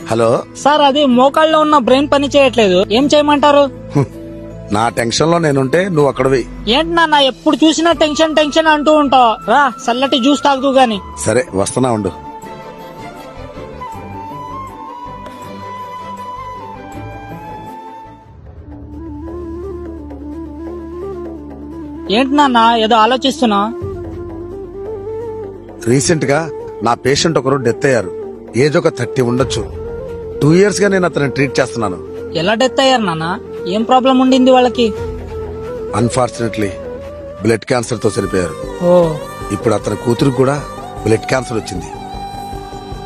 Hello sir, అది మోకాళ్ళలో ఉన్న brain పని చేయట్లేదు, ఏం చేయమంటారు? నా టెన్షన్ లో నేనుంటే నువ్వు అక్కడవి. ఏంటి నాన్న ఎప్పుడు చూసినా టెన్షన్ టెన్షన్ అంటూ ఉంటావు? రా, చల్లటి జ్యూస్ తాగుతూ గాని. సరే వస్తున్నా ఉండు. ఏంటి నాన్న ఏదో ఆలోచిస్తున్నా? రీసెంట్ గా నా పేషెంట్ ఒకరు డెత్ అయ్యారు. ఏజ్ ఒక 30 ఉండొచ్చు. 2 years గా నేను అతన్ని ట్రీట్ చేస్తున్నాను. ఎలా డెత్ అయ్యారు నాన్న? ఏం ప్రాబ్లం ఉండింది వాళ్ళకి? అన్ఫార్చునేట్లీ బ్లడ్ క్యాన్సర్ తో చనిపోయారు. ఓ, ఇప్పుడు అతని కూతురికి కూడా బ్లడ్ క్యాన్సర్ వచ్చింది.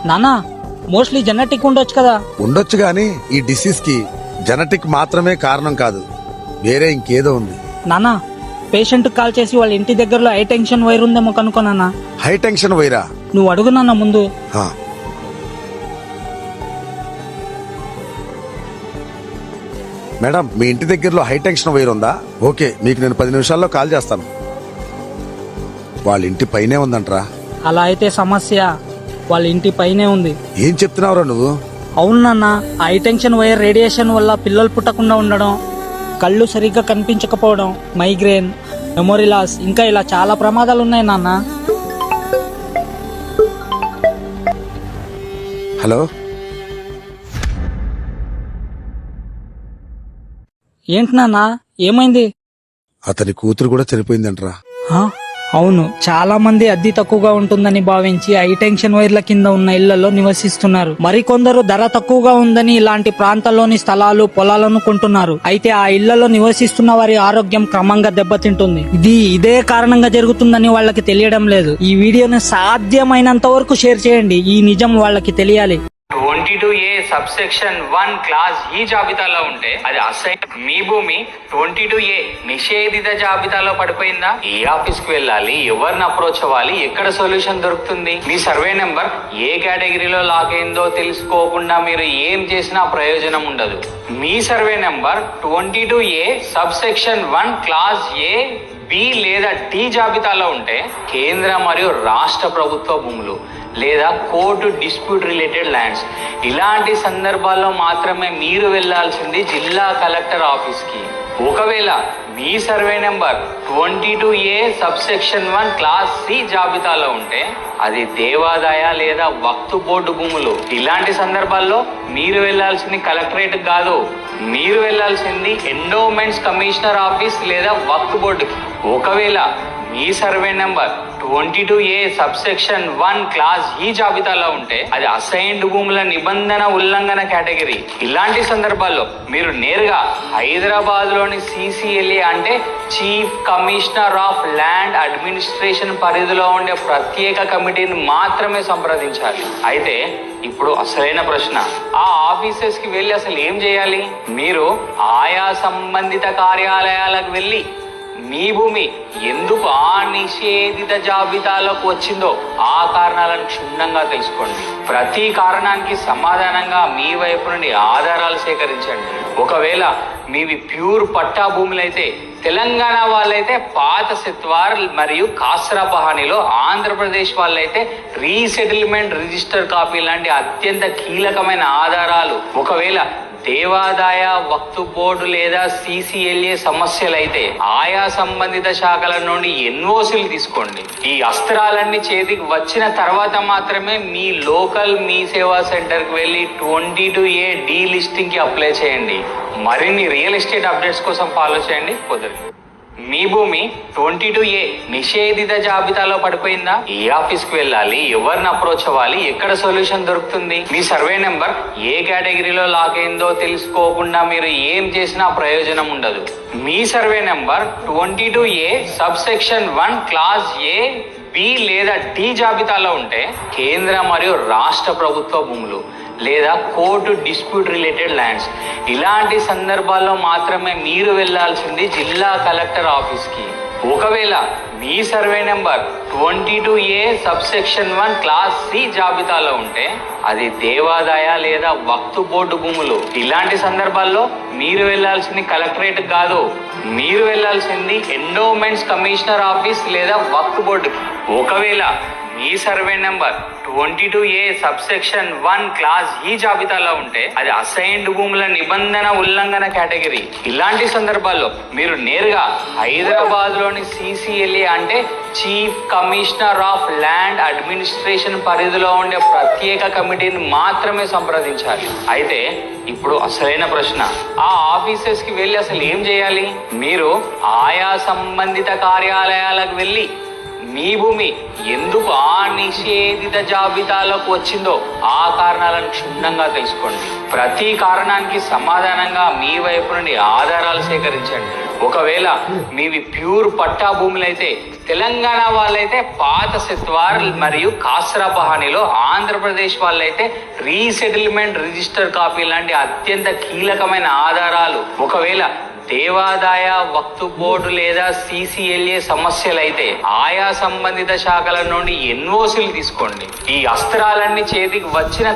నానా మోస్ట్లీ జెనెటిక్ ఉండొచ్చు కదా? ఉండొచ్చు గాని ఈ డిసీజ్ కి జెనెటిక్ మాత్రమే కారణం కాదు, వేరే ఇంకేదో ఉంది. నానా, పేషెంట్ కాల్ చేసి వాళ్ళ ఇంటి దగ్గరలో హై టెన్షన్ వైర్ ఉందేమో కనుకోనా? High tension Wyra? నువ్వు అడుగు నాన్న ముందు. ఆ. మేడం, మీ ఇంటి దగ్గరలో హై టెన్షన్ వైర్ ఉందా? ఓకే, మీకు నేను 10 నిమిషాల్లో కాల్ చేస్తాను. వాళ్ళ ఇంటి పైనే ఉందంట్రా. అలా అయితే సమస్య వాళ్ళ ఇంటి పైనే ఉంది. ఏం చెప్తున్నావురా నువ్వు? అవును నాన్న, హై టెన్షన్ వైర్ రేడియేషన్ వల్ల పిల్లలు పుట్టకుండా ఉండడం, కళ్ళు సరిగ్గా కనిపించకపోవడం, మైగ్రేన్, మెమొరీ లాస్, ఇంకా ఇలా చాలా ప్రమాదాలు ఉన్నాయి నాన్న. హలో, ఏంటి నాన్న ఏమైంది? అతని కూతురు కూడా చనిపోయిందంట్రా. హా? అవును, చాలా మంది అద్దె తక్కువగా ఉంటుందని భావించి హై టెన్షన్ వైర్ల కింద ఉన్న ఇళ్లలో నివసిస్తున్నారు. మరికొందరు ధర తక్కువగా ఉందని ఇలాంటి ప్రాంతాల్లోని స్థలాలు, పొలాలను కొంటున్నారు. అయితే ఆ ఇళ్లలో నివసిస్తున్న వారి ఆరోగ్యం క్రమంగా దెబ్బతింటుంది. ఇదే కారణంగా జరుగుతుందని వాళ్ళకి తెలియడం లేదు. ఈ వీడియోని సాధ్యమైనంత వరకు షేర్ చేయండి. ఈ నిజం వాళ్ళకి తెలియాలి. 22A సబ్సెక్షన్ 1 క్లాస్ ఈ జాబితాలో ఉంటే అది అసైన్. మీ భూమి 22A నిషేధిత జాబితాలో పడిపోయిందా? ఏ ఆఫీస్ కి వెళ్ళాలి, ఎవరిని అప్రోచ్ అవ్వాలి, ఎక్కడ సొల్యూషన్ దొరుకుతుంది? మీ సర్వే నెంబర్ ఏ కేటగిరీలో లాక్ అయిందో తెలుసుకోకుండా మీరు ఏం చేసినా ప్రయోజనం ఉండదు. మీ survey number 22A subsection 1 class A, B లేదా డి జాబితాలో ఉంటే కేంద్ర మరియు రాష్ట్ర ప్రభుత్వ భూములు లేదా కోర్టు డిస్ప్యూట్ రిలేటెడ్ ల్యాండ్స్, ఇలాంటి సందర్భాల్లో మాత్రమే మీరు వెళ్లాల్సింది జిల్లా కలెక్టర్ ఆఫీస్ కి. ఒకవేళ మీ survey number 22A subsection 1 class C జాబితాలో ఉంటే అది దేవాదాయ లేదా వక్తు బోర్డు భూములు. ఇలాంటి సందర్భాల్లో మీరు వెళ్లాల్సింది కలెక్టరేట్ కాదు, మీరు వెళ్లాల్సింది ఎండోమెంట్స్ కమిషనర్ ఆఫీస్ లేదా వక్తు బోర్డుకి. ఒకవేళ మీ survey number 22A subsection 1 class E జాబితాలో ఉంటే అది అసైన్డ్ భూముల నిబంధన ఉల్లంఘన కేటగిరీ. ఇలాంటి సందర్భాల్లో మీరు నేరుగా హైదరాబాద్ లోని CCLA అంటే chief commissioner of land administration పరిధిలో ఉండే ప్రత్యేక కమిటీని మాత్రమే సంప్రదించాలి. అయితే ఇప్పుడు అసలైన ప్రశ్న, ఆ ఆఫీసెస్ కి వెళ్ళి అసలు ఏం చేయాలి? మీరు ఆయా సంబంధిత కార్యాలయాలకు వెళ్ళి మీ భూమి ఎందుకు ఆ నిషేధిత జాబితాలోకి వచ్చిందో ఆ కారణాలను క్షుణ్ణంగా తెలుసుకోండి. ప్రతి కారణానికి సమాధానంగా మీ వైపు నుండి ఆధారాలు సేకరించండి. ఒకవేళ మీవి ప్యూర్ పట్టా భూములైతే, తెలంగాణ వాళ్ళైతే పాత సెత్వార్ మరియు కాస్రా పహానీలో, ఆంధ్రప్రదేశ్ వాళ్ళైతే రీసెటిల్మెంట్ రిజిస్టర్ కాపీ లాంటి అత్యంత కీలకమైన ఆధారాలు, ఒకవేళ దేవాదాయ వక్తు బోర్డు లేదా CCLA సమస్యలైతే ఆయా సంబంధిత శాఖల నుండి ఎన్ఓసీలు తీసుకోండి. ఈ అస్త్రాలన్నీ చేతికి వచ్చిన తర్వాత మాత్రమే మీ లోకల్ మీ సేవా సెంటర్ కి వెళ్ళి 22A డీ లిస్టింగ్ కి అప్లై చేయండి. మరిన్ని రియల్ ఎస్టేట్ అప్డేట్స్ కోసం ఫాలో చేయండి. కుదరదు. మీ భూమి 22A నిషేధిత జాబితాలో పడిపోయిందా? ఏ ఆఫీస్ కి వెళ్ళాలి, ఎవరిని అప్రోచ్ అవ్వాలి, ఎక్కడ సొల్యూషన్ దొరుకుతుంది? మీ సర్వే నెంబర్ ఏ కేటగిరీలో లాక్ అయిందో తెలుసుకోకుండా మీరు ఏం చేసినా ప్రయోజనం ఉండదు. మీ survey number 22A subsection 1 class A, B లేదా డి జాబితాలో ఉంటే కేంద్ర మరియు రాష్ట్ర ప్రభుత్వ భూములు లేదా కోర్టు డిస్ప్యూట్ రిలేటెడ్ ల్యాండ్స్, ఇలాంటి సందర్భాల్లో మాత్రమే మీరు వెళ్లాల్సింది జిల్లా కలెక్టర్ ఆఫీస్ కి. ఒకవేళ మీ survey number 22A subsection 1 class C జాబితాలో ఉంటే అది దేవాదాయ లేదా వక్ఫ్ బోర్డు భూములు. ఇలాంటి సందర్భాల్లో మీరు వెళ్లాల్సింది కలెక్టరేట్ కాదు, మీరు వెళ్లాల్సింది ఎండోమెంట్స్ కమిషనర్ ఆఫీస్ లేదా వక్ఫ్ బోర్డు. ఒకవేళ మీ survey number 22A subsection 1 class E జాబితాలో ఉంటే అది అసైన్డ్ భూముల నిబంధన ఉల్లంఘన కేటగిరీ. ఇలాంటి సందర్భాల్లో మీరు నేరుగా హైదరాబాద్ లోని CCLA అంటే chief commissioner of land administration పరిధిలో ఉండే ప్రత్యేక కమిటీని మాత్రమే సంప్రదించాలి. అయితే ఇప్పుడు అసలైన ప్రశ్న, ఆ ఆఫీసెస్ కి వెళ్ళి అసలు ఏం చేయాలి? మీరు ఆయా సంబంధిత కార్యాలయాలకు వెళ్ళి మీ భూమి ఎందుకు ఆ నిషేధిత జాబితాలోకి వచ్చిందో ఆ కారణాలను క్షుణ్ణంగా తెలుసుకోండి. ప్రతి కారణానికి సమాధానంగా మీ వైపు నుండి ఆధారాలు సేకరించండి. ఒకవేళ మీవి ప్యూర్ పట్టా భూములైతే, తెలంగాణ వాళ్ళైతే పాత సెత్వార్ మరియు కాస్రా పహానీలో, ఆంధ్రప్రదేశ్ వాళ్ళైతే రీసెటిల్మెంట్ రిజిస్టర్ కాపీ లాంటి అత్యంత కీలకమైన ఆధారాలు. ఒకవేళ దేవాదాయ వక్ఫ్ బోర్డు లేదా CCLA సమస్యలైతే ఆయా సంబంధిత శాఖల నుండి NOCలు తీసుకోండి. ఈ అస్త్రాలన్నీ చేతికి వచ్చిన